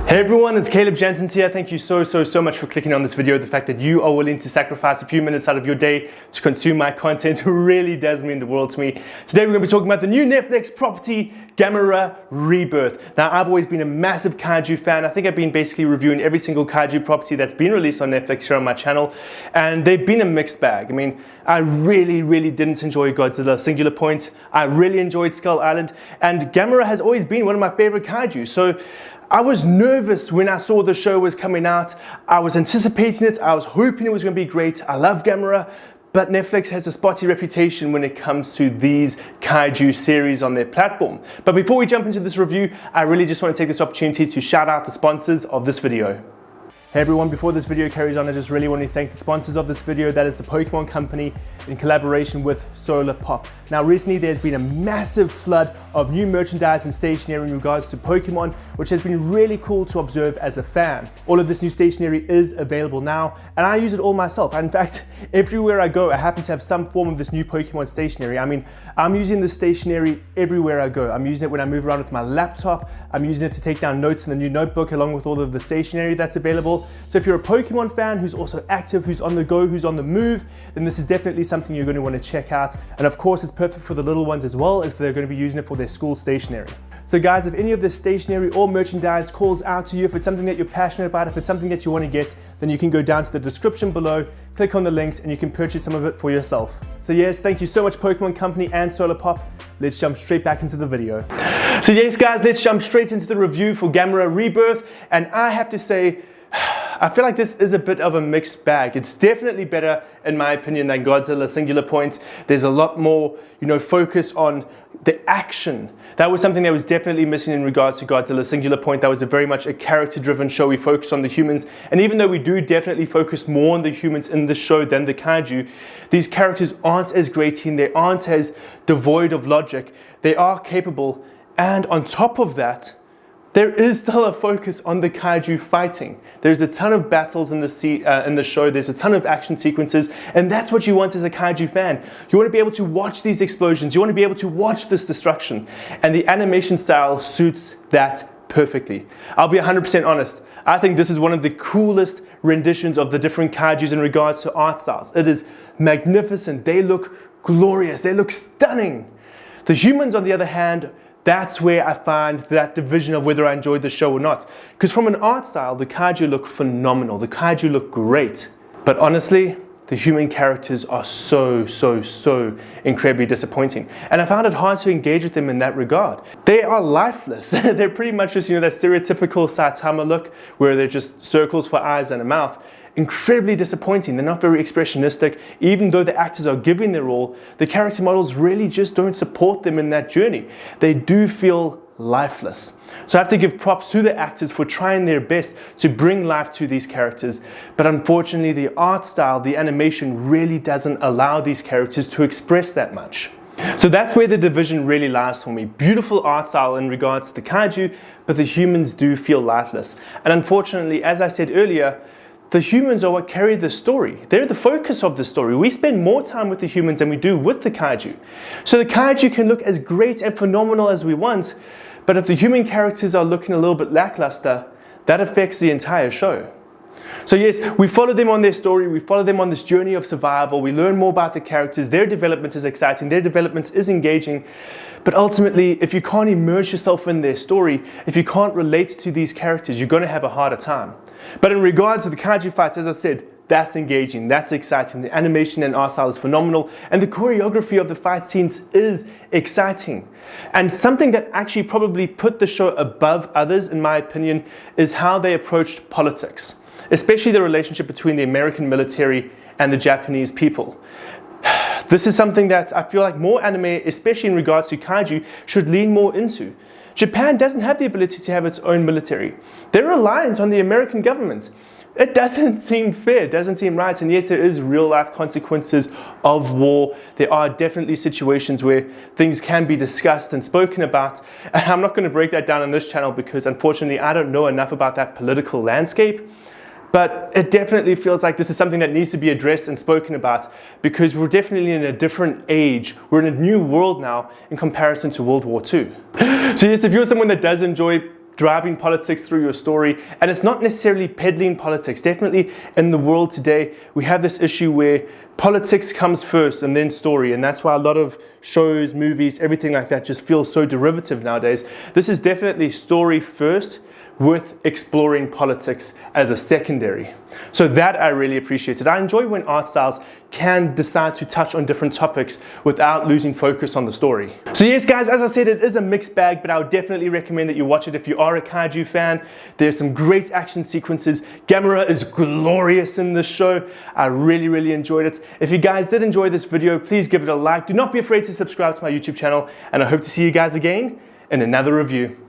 Hey everyone, it's Janssens here. Thank you so much for clicking on this video. The fact that you are willing to sacrifice a few minutes out of your day to consume my content really does mean the world to me. Today we're going to be talking about the new Netflix property, Gamera Rebirth. Now, I've always been a massive kaiju fan. I think I've been basically reviewing every single kaiju property that's been released on Netflix here on my channel, and they've been a mixed bag. I mean, I really didn't enjoy Godzilla Singular Point. I really enjoyed Skull Island, and Gamera has always been one of my favorite kaiju. So I was nervous when I saw the show was coming out. I was anticipating it. I was hoping it was going to be great. I love Gamera, but Netflix has a spotty reputation when it comes to these kaiju series on their platform. But before we jump into this review, I really just want to take this opportunity to shout out the sponsors of this video. Hey everyone, before this video carries on, I just really want to thank the sponsors of this video. That is the Pokemon Company in collaboration with Solar Pop. Now recently there's been a massive flood of new merchandise and stationery in regards to Pokemon, which has been really cool to observe as a fan. All of this new stationery is available now, and I use it all myself. In fact, everywhere I go, I happen to have some form of this new Pokemon stationery. I mean, I'm using this stationery everywhere I go. I'm using it when I move around with my laptop. I'm using it to take down notes in the new notebook along with all of the stationery that's available. So if you're a Pokemon fan who's also active, who's on the go, who's on the move, then this is definitely something you're going to want to check out. And of course, it's perfect for the little ones as well, as they're going to be using it for their school stationery. So guys, if any of this stationery or merchandise calls out to you, if it's something that you're passionate about, if it's something that you want to get, then you can go down to the description below, click on the links, and you can purchase some of it for yourself. So yes, thank you so much Pokemon Company and Solar Pop. Let's jump straight back into the video. So yes guys, let's jump straight into the review for Gamera Rebirth. And I have to say, I feel like this is a bit of a mixed bag. It's definitely better, in my opinion, than Godzilla Singular Point. There's a lot more, focus on the action. That was something that was definitely missing in regards to Godzilla Singular Point. That was very much a character-driven show. We focused on the humans, and even though we do definitely focus more on the humans in this show than the kaiju, these characters aren't as grating. They aren't as devoid of logic. They are capable, and on top of that, there is still a focus on the kaiju fighting. There's a ton of battles in the show. There's a ton of action sequences, and that's what you want as a kaiju fan. You want to be able to watch these explosions. You want to be able to watch this destruction, and the animation style suits that perfectly. I'll be 100% honest. I think this is one of the coolest renditions of the different kaijus in regards to art styles. It is magnificent. They look glorious. They look stunning. The humans, on the other hand, that's where I find that division of whether I enjoyed the show or not. Because from an art style, the kaiju look phenomenal. The kaiju look great. But honestly, the human characters are so incredibly disappointing. And I found it hard to engage with them in that regard. They are lifeless. They're pretty much just, that stereotypical Saitama look where they're just circles for eyes and a mouth. Incredibly disappointing. They're not very expressionistic. Even though the actors are giving their all, the character models really just don't support them in that journey. They do feel lifeless. So I have to give props to the actors for trying their best to bring life to these characters. But unfortunately, the art style, the animation really doesn't allow these characters to express that much. So that's where the division really lies for me. Beautiful art style in regards to the kaiju, but the humans do feel lifeless. And unfortunately, as I said earlier, the humans are what carry the story. They're the focus of the story. We spend more time with the humans than we do with the kaiju. So the kaiju can look as great and phenomenal as we want, but if the human characters are looking a little bit lackluster, that affects the entire show. So yes, we follow them on their story, we follow them on this journey of survival, we learn more about the characters, their development is exciting, their development is engaging, but ultimately, if you can't immerse yourself in their story, if you can't relate to these characters, you're going to have a harder time. But in regards to the kaiju fights, as I said, that's engaging, that's exciting. The animation and art style is phenomenal, and the choreography of the fight scenes is exciting. And something that actually probably put the show above others, in my opinion, is how they approached politics, especially the relationship between the American military and the Japanese people. This is something that I feel like more anime, especially in regards to kaiju, should lean more into. Japan doesn't have the ability to have its own military. They're reliant on the American government. It doesn't seem fair, it doesn't seem right, and yes, there is real life consequences of war. There are definitely situations where things can be discussed and spoken about. And I'm not going to break that down on this channel because unfortunately I don't know enough about that political landscape. But it definitely feels like this is something that needs to be addressed and spoken about because we're definitely in a different age. We're in a new world now in comparison to World War II. So yes, if you're someone that does enjoy driving politics through your story. And it's not necessarily peddling politics. Definitely in the world today, we have this issue where politics comes first and then story. And that's why a lot of shows, movies, everything like that just feels so derivative nowadays. This is definitely story first, with exploring politics as a secondary. So that I really appreciated. I enjoy when art styles can decide to touch on different topics without losing focus on the story. So yes guys, as I said, it is a mixed bag, but I would definitely recommend that you watch it if you are a kaiju fan. There's some great action sequences. Gamera is glorious in this show. I really enjoyed it. If you guys did enjoy this video, please give it a like. Do not be afraid to subscribe to my YouTube channel, and I hope to see you guys again in another review.